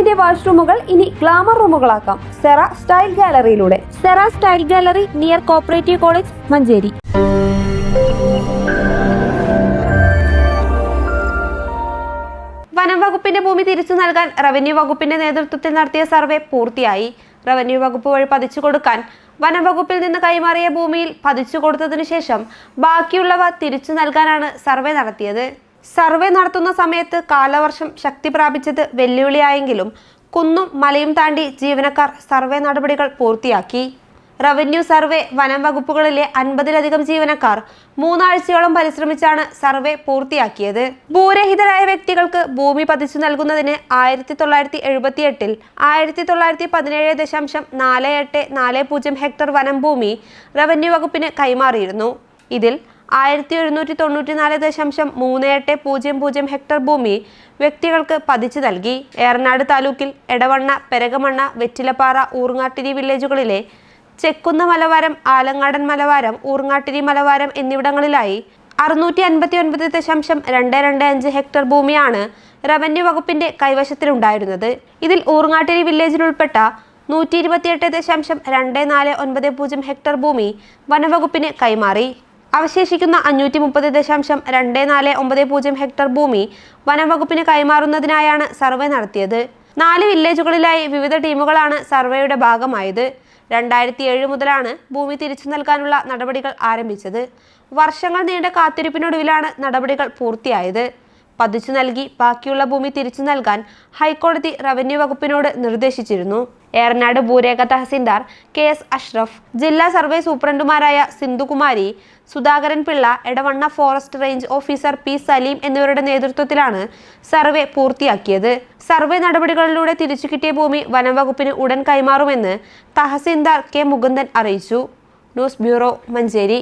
വീടിന്റെ വാഷ്റൂമുകൾ ഇനി ഗ്ലാമർ റൂമുകളാക്കാം സെറ സ്റ്റൈൽ ഗാലറിയിലൂടെ. Sera style gallery near cooperative college, Manjeri. വനം വകുപ്പിന്റെ ഭൂമി തിരിച്ചു നൽകാൻ റവന്യൂ വകുപ്പിന്റെ നേതൃത്വത്തിൽ നടത്തിയ സർവേ പൂർത്തിയായി. റവന്യൂ വകുപ്പ് വഴി പതിച്ചു കൊടുക്കാൻ വനം വകുപ്പിൽ നിന്ന് കൈമാറിയ ഭൂമിയിൽ പതിച്ചു കൊടുത്തതിനു ശേഷം ബാക്കിയുള്ളവ തിരിച്ചു നൽകാനാണ് സർവേ നടത്തിയത്. സർവേ നടത്തുന്ന സമയത്ത് കാലവർഷം ശക്തി പ്രാപിച്ചത് വെല്ലുവിളിയായെങ്കിലും കുന്നും മലയും താണ്ടി ജീവനക്കാർ സർവേ നടപടികൾ പൂർത്തിയാക്കി. റവന്യൂ, സർവേ, വനം വകുപ്പുകളിലെ 50-ലധികം ജീവനക്കാർ 3 ആഴ്ചയോളം പരിശ്രമിച്ചാണ് സർവേ പൂർത്തിയാക്കിയത്. ഭൂരഹിതരായ വ്യക്തികൾക്ക് ഭൂമി പതിച്ചു നൽകുന്നതിന് 1978-ൽ 1917.4840 ഹെക്ടർ വനം ഭൂമി റവന്യൂ വകുപ്പിന് കൈമാറിയിരുന്നു. ഇതിൽ 1794.3800 ഹെക്ടർ ഭൂമി വ്യക്തികൾക്ക് പതിച്ചു നൽകി. ഏറനാട് താലൂക്കിൽ എടവണ്ണ, പെരകമണ്ണ, വെറ്റിലപ്പാറ, ഊർങ്ങാട്ടിരി വില്ലേജുകളിലെ ചെക്കുന്ന മലവാരം, ആലങ്ങാടൻ മലവാരം, ഊർങ്ങാട്ടിരി മലവാരം എന്നിവിടങ്ങളിലായി 659.225 ഹെക്ടർ ഭൂമിയാണ് റവന്യൂ വകുപ്പിന്റെ കൈവശത്തിലുണ്ടായിരുന്നത്. ഇതിൽ ഊർങ്ങാട്ടിരി വില്ലേജിൽ ഉൾപ്പെട്ട 128.2490 ഹെക്ടർ ഭൂമി വനവകുപ്പിന് കൈമാറി. അവശേഷിക്കുന്ന 530.2490 ഹെക്ടർ ഭൂമി വനംവകുപ്പിന് കൈമാറുന്നതിനായാണ് സർവേ നടത്തിയത്. 4 വില്ലേജുകളിലായി വിവിധ ടീമുകളാണ് സർവേയുടെ ഭാഗമായത്. 2007 മുതലാണ് ഭൂമി തിരിച്ചു നൽകാനുള്ള നടപടികൾ ആരംഭിച്ചത്. വർഷങ്ങൾ നീണ്ട കാത്തിരിപ്പിനൊടുവിലാണ് നടപടികൾ പൂർത്തിയായത്. പതിച്ചു നൽകി ബാക്കിയുള്ള ഭൂമി തിരിച്ചു നൽകാൻ ഹൈക്കോടതി റവന്യൂ വകുപ്പിനോട് നിർദ്ദേശിച്ചിരുന്നു. ഏറനാട് ഭൂരേഖ തഹസിൽദാർ KS അഷ്റഫ്, ജില്ലാ സർവേ സൂപ്രണ്ടുമാരായ Sindhukumari, Sudhakaran Pillai, Edavanna forest range officer P Saleem എന്നിവരുടെ നേതൃത്വത്തിലാണ് സർവേ പൂർത്തിയാക്കിയത്. സർവേ നടപടികളിലൂടെ തിരിച്ചു കിട്ടിയ ഭൂമി വനംവകുപ്പിന് ഉടൻ കൈമാറുമെന്ന് തഹസിൽദാർ K മുകുന്ദൻ അറിയിച്ചു. News bureau, Manjeri.